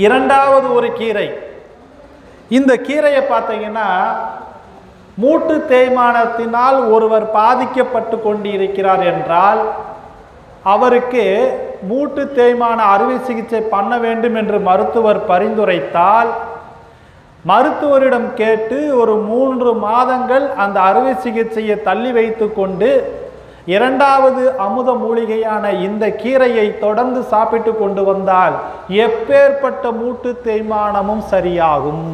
இரண்டாவது ஒரு கீரை. இந்த கீரையை பார்த்தீங்கன்னா மூட்டு தேய்மானத்தினால் ஒருவர் பாதிக்கப்பட்டு கொண்டிருக்கிறார் என்றால் அவருக்கு மூட்டு தேய்மான அறுவை சிகிச்சை பண்ண வேண்டும் என்று மருத்துவர் பரிந்துரைத்தால் மருத்துவரிடம் கேட்டு ஒரு 3 மாதங்கள் அந்த அறுவை சிகிச்சையை தள்ளி வைத்து கொண்டு இரண்டாவது அமுத மூலிகையான இந்த கீரையை தொடர்ந்து சாப்பிட்டு கொண்டு வந்தால் எப்பேற்பட்ட மூட்டு தேய்மானமும் சரியாகும்.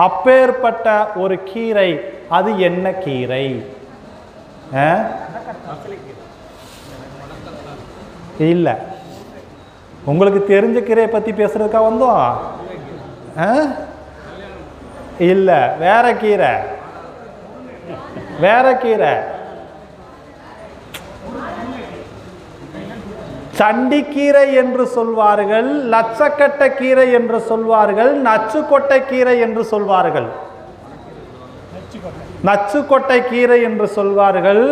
அப்பேற்பட்ட ஒரு கீரை. அது என்ன கீரை? இல்ல, உங்களுக்கு தெரிஞ்ச கீரையை பத்தி பேசுறதுக்கா வந்தோம்? இல்ல, வேற கீரை. வேற கீரை. சண்டிக்கீரை என்று சொல்வார்கள், லட்சக்கட்ட கீரை என்று சொல்வார்கள், நச்சுக்கொட்டை கீரை என்று சொல்வார்கள். நச்சுக்கொட்டை கீரை என்று சொல்வார்கள்,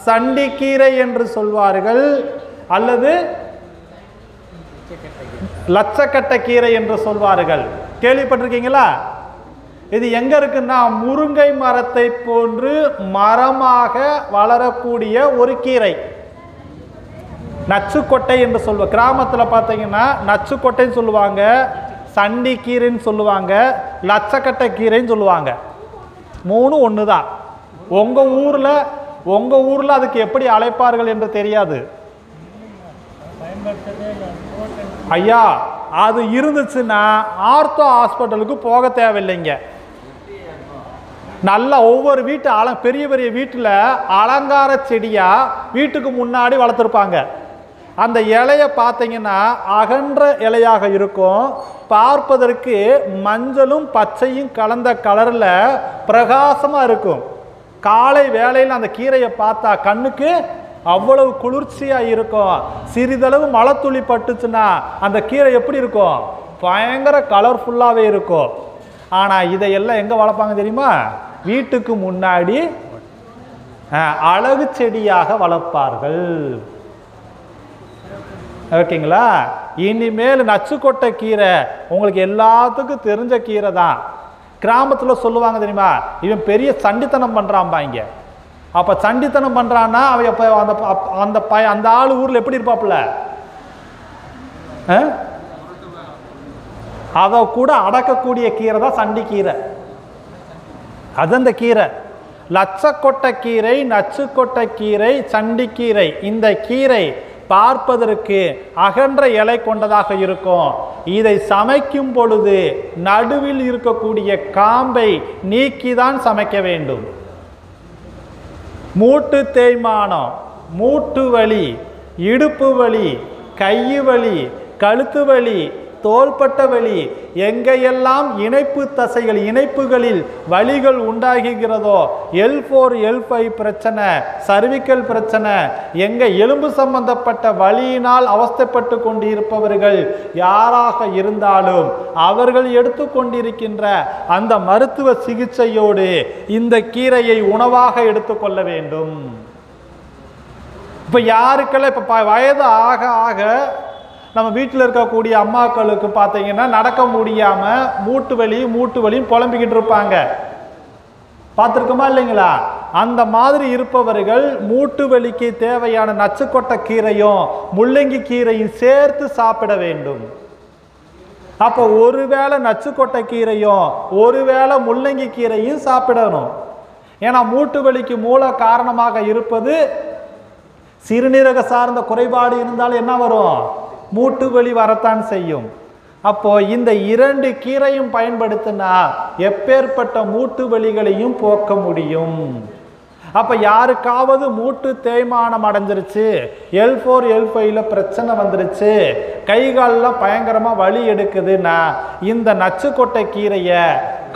சண்டிக்கீரை என்று சொல்வார்கள், அல்லது லட்சக்கட்ட கீரை என்று சொல்வார்கள். கேள்விப்பட்டிருக்கீங்களா? இது எங்க இருக்குன்னா முருங்கை மரத்தை போன்று மரமாக வளரக்கூடிய ஒரு கீரை. நச்சுக்கொட்டை என்று சொல்லுவாங்க. கிராமத்தில் பார்த்தீங்கன்னா நச்சுக்கொட்டைன்னு சொல்லுவாங்க, சண்டி கீரைன்னு சொல்லுவாங்க, லட்சக்கட்டை கீரைன்னு சொல்லுவாங்க. 3 ஒன்று தான். உங்க ஊர்ல அதுக்கு எப்படி அழைப்பார்கள் என்று தெரியாது. ஐயா, அது இருந்துச்சுன்னா ஆர்த்தோ ஹாஸ்பிட்டலுக்கு போக தேவையில்லைங்க. நல்ல ஒவ்வொரு வீட்டு பெரிய பெரிய வீட்டில் அலங்கார செடியா வீட்டுக்கு முன்னாடி வளர்த்துருப்பாங்க. அந்த இலையை பார்த்தீங்கன்னா அகன்ற இலையாக இருக்கும். பார்ப்பதற்கு மஞ்சளும் பச்சையும் கலந்த கலரில் பிரகாசமாக இருக்கும். காலை வேளையில் அந்த கீரையை பார்த்தா கண்ணுக்கு அவ்வளவு குளிர்ச்சியாக இருக்கும். சிறிதளவு மழை துளி பட்டுச்சுன்னா அந்த கீரை எப்படி இருக்கும்? பயங்கர கலர்ஃபுல்லாகவே இருக்கும். ஆனால் இதையெல்லாம் எங்கே வளர்ப்பாங்க தெரியுமா? வீட்டுக்கு முன்னாடி அழகு செடியாக வளர்ப்பார்கள். ஓகேங்களா? இனிமேல் நச்சுக்கொட்டை கீரை உங்களுக்கு எல்லாத்துக்கும் தெரிஞ்ச கீரை தான். கிராமத்தில் சொல்லுவாங்க தெரியுமா, இவன் பெரிய சண்டித்தனம் பண்ணுறான்பா இங்கே. அப்போ சண்டித்தனம் பண்ணுறான்னா அவன் எப்போ அந்த ஆள் ஊரில் எப்படி இருப்பாப்புல? அதை கூட அடக்கக்கூடிய கீரை தான் சண்டி கீரை. அது அந்த கீரை. லட்சக்கொட்டை கீரை, நச்சுக்கொட்டை கீரை, சண்டிக்கீரை. இந்த கீரை பார்ப்பதற்கு அகன்ற இலை கொண்டதாக இருக்கும். இதை சமைக்கும் பொழுது நடுவில் இருக்கக்கூடிய காம்பை நீக்கிதான் சமைக்க வேண்டும். மூட்டு தேய்மானம், மூட்டு வலி, இடுப்பு வலி, கை வலி, கழுத்து வலி, தோள்பட்ட வலி, எங்கெல்லாம் இணைப்பு தசைகள் இணைப்புகளில் வலிகள் உண்டாகிறதோ, L4 L5 பிரச்சனை, சர்விக்கல் பிரச்சனை, எங்க எலும்பு சம்பந்தப்பட்ட வலியினால் அவஸ்தைப்பட்டு கொண்டிருப்பவர்கள் யாராக இருந்தாலும் அவர்கள் எடுத்துக்கொண்டிருக்கின்ற அந்த மருத்துவ சிகிச்சையோடு இந்த கீரையை உணவாக எடுத்துக்கொள்ள வேண்டும். இப்ப யாருக்கெல்லாம் இப்ப வயது ஆக ஆக நம்ம வீட்டில் இருக்கக்கூடிய அம்மாக்களுக்கு பார்த்தீங்கன்னா நடக்க முடியாமல் மூட்டு வலியும் புலம்பிக்கிட்டு இருப்பாங்க. பார்த்துருக்கோமா இல்லைங்களா? அந்த மாதிரி இருப்பவர்கள் மூட்டு வலிக்கு தேவையான நச்சுக்கொட்டை கீரையும் முள்ளங்கி கீரையும் சேர்த்து சாப்பிட வேண்டும். அப்போ ஒருவேளை நச்சுக்கொட்டை கீரையும் ஒருவேளை முள்ளங்கி கீரையும் சாப்பிடணும். ஏன்னா மூட்டு வலிக்கு மூல காரணமாக இருப்பது சிறுநீரக சார்ந்த குறைபாடு இருந்தாலும் என்ன வரும்? மூட்டு வலி வரத்தான் செய்யும். அப்போ இந்த 2 கீரையும் பயன்படுத்தினா எப்பேற்பட்ட மூட்டு வலிகளையும் போக்க முடியும். அப்ப யாருக்காவது மூட்டு தேய்மானம் அடைஞ்சிருச்சு, L4 L5 பிரச்சனை வந்துருச்சு, கை கால்லாம் பயங்கரமா வலி எடுக்குதுன்னா இந்த நச்சுக்கொட்டை கீரையை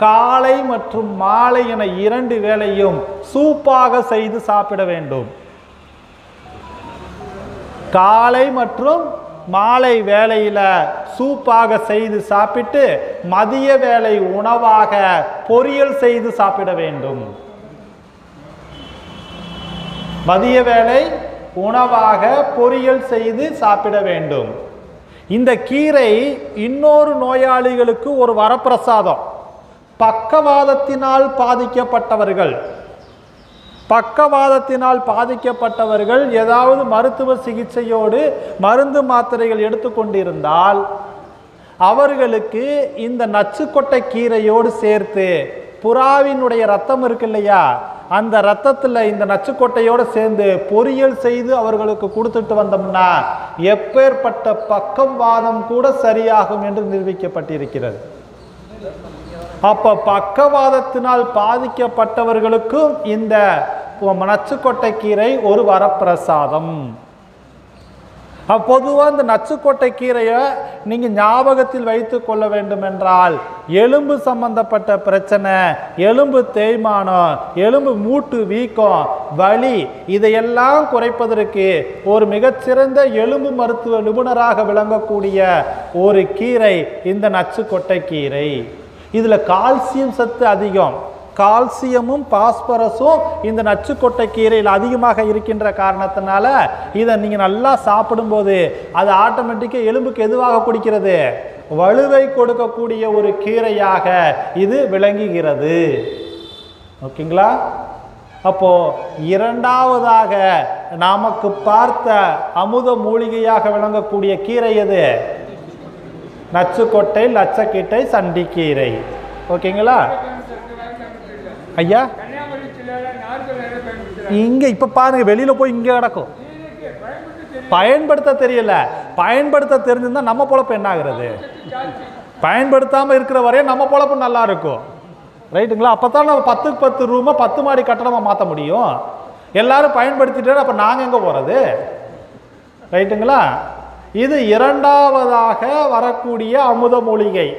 காலை மற்றும் மாலை என 2 வேளையும் சூப்பாக செய்து சாப்பிட வேண்டும். காலை மற்றும் மாலை வேளையில சூப்பாக செய்து சாப்பிட்டு மதிய வேளை உணவாக பொரியல் செய்து சாப்பிட வேண்டும். மதிய வேளை உணவாக பொரியல் செய்து சாப்பிட வேண்டும். இந்த கீரை இன்னொரு நோயாளிகளுக்கு ஒரு வரப்பிரசாதம். பக்கவாதத்தினால் பாதிக்கப்பட்டவர்கள் ஏதாவது மருத்துவ சிகிச்சையோடு மருந்து மாத்திரைகள் எடுத்துக்கொண்டிருந்தால் அவர்களுக்கு இந்த நச்சுக்கொட்டை கீரையோடு சேர்த்து புறாவினுடைய ரத்தம் இருக்கு இல்லையா, அந்த ரத்தத்தில் இந்த நச்சுக்கொட்டையோடு சேர்ந்து பொரியல் செய்து அவர்களுக்கு கொடுத்துட்டு வந்தோம்னா எப்பேற்பட்ட பக்கவாதம் கூட சரியாகும் என்று நிரூபிக்கப்பட்டிருக்கிறது. அப்ப பக்கவாதத்தினால் பாதிக்கப்பட்டவர்களுக்கும் இந்த நச்சுக்கொட்டை கீரை ஒரு வரப்பிரசாதம். பொதுவாக இந்த நச்சுக்கொட்டை கீரையை நீங்க ஞாபகத்தில் வைத்துக் கொள்ள வேண்டும் என்றால், எலும்பு சம்பந்தப்பட்ட பிரச்சனை, எலும்பு தேய்மானம், எலும்பு மூட்டு வீக்கம், வலி, இதையெல்லாம் குறைப்பதற்கு ஒரு மிகச்சிறந்த எலும்பு மருத்துவ நிபுணராக விளங்கக்கூடிய ஒரு கீரை இந்த நச்சுக்கொட்டை கீரை. இதுல கால்சியம் சத்து அதிகம். கால்சியமும் பாஸ்பரஸும் இந்த நச்சுக்கொட்டை கீரையில் அதிகமாக இருக்கின்ற காரணத்தினால இதை நீங்க நல்லா சாப்பிடும்போது அது ஆட்டோமேட்டிக்காக எலும்புக்கு எதுவாக குடிக்கிறது, வலுவை கொடுக்கக்கூடிய ஒரு கீரையாக இது விளங்குகிறது. ஓகேங்களா? அப்போ இரண்டாவதாக நமக்கு பார்த்த அமுத மூலிகையாக விளங்கக்கூடிய கீரை எது? நச்சுக்கொட்டை, லட்சக்கீட்டை, சண்டிக்கீரை. ஓகேங்களா ஐயா? இங்க இப்ப பாருங்க, வெளியில போய் இங்க கிடக்கும். பயன்படுத்த தெரியல. பயன்படுத்த தெரிஞ்சிருந்தா நம்ம பொழப்பு என்ன ஆகுறது? பயன்படுத்தாம இருக்கிற வரையும் நம்ம பொழப்பு நல்லா இருக்கும். ரைட்டுங்களா? அப்பதான் நம்ம 10க்கு 10 ரூமை 10 மாடி கட்டணமா மாற்ற முடியும். எல்லாரும் பயன்படுத்திட்டு அப்ப நாங்க எங்க போறது? ரைட்டுங்களா? இது இரண்டாவதாக வரக்கூடிய அமுத மூலிகை.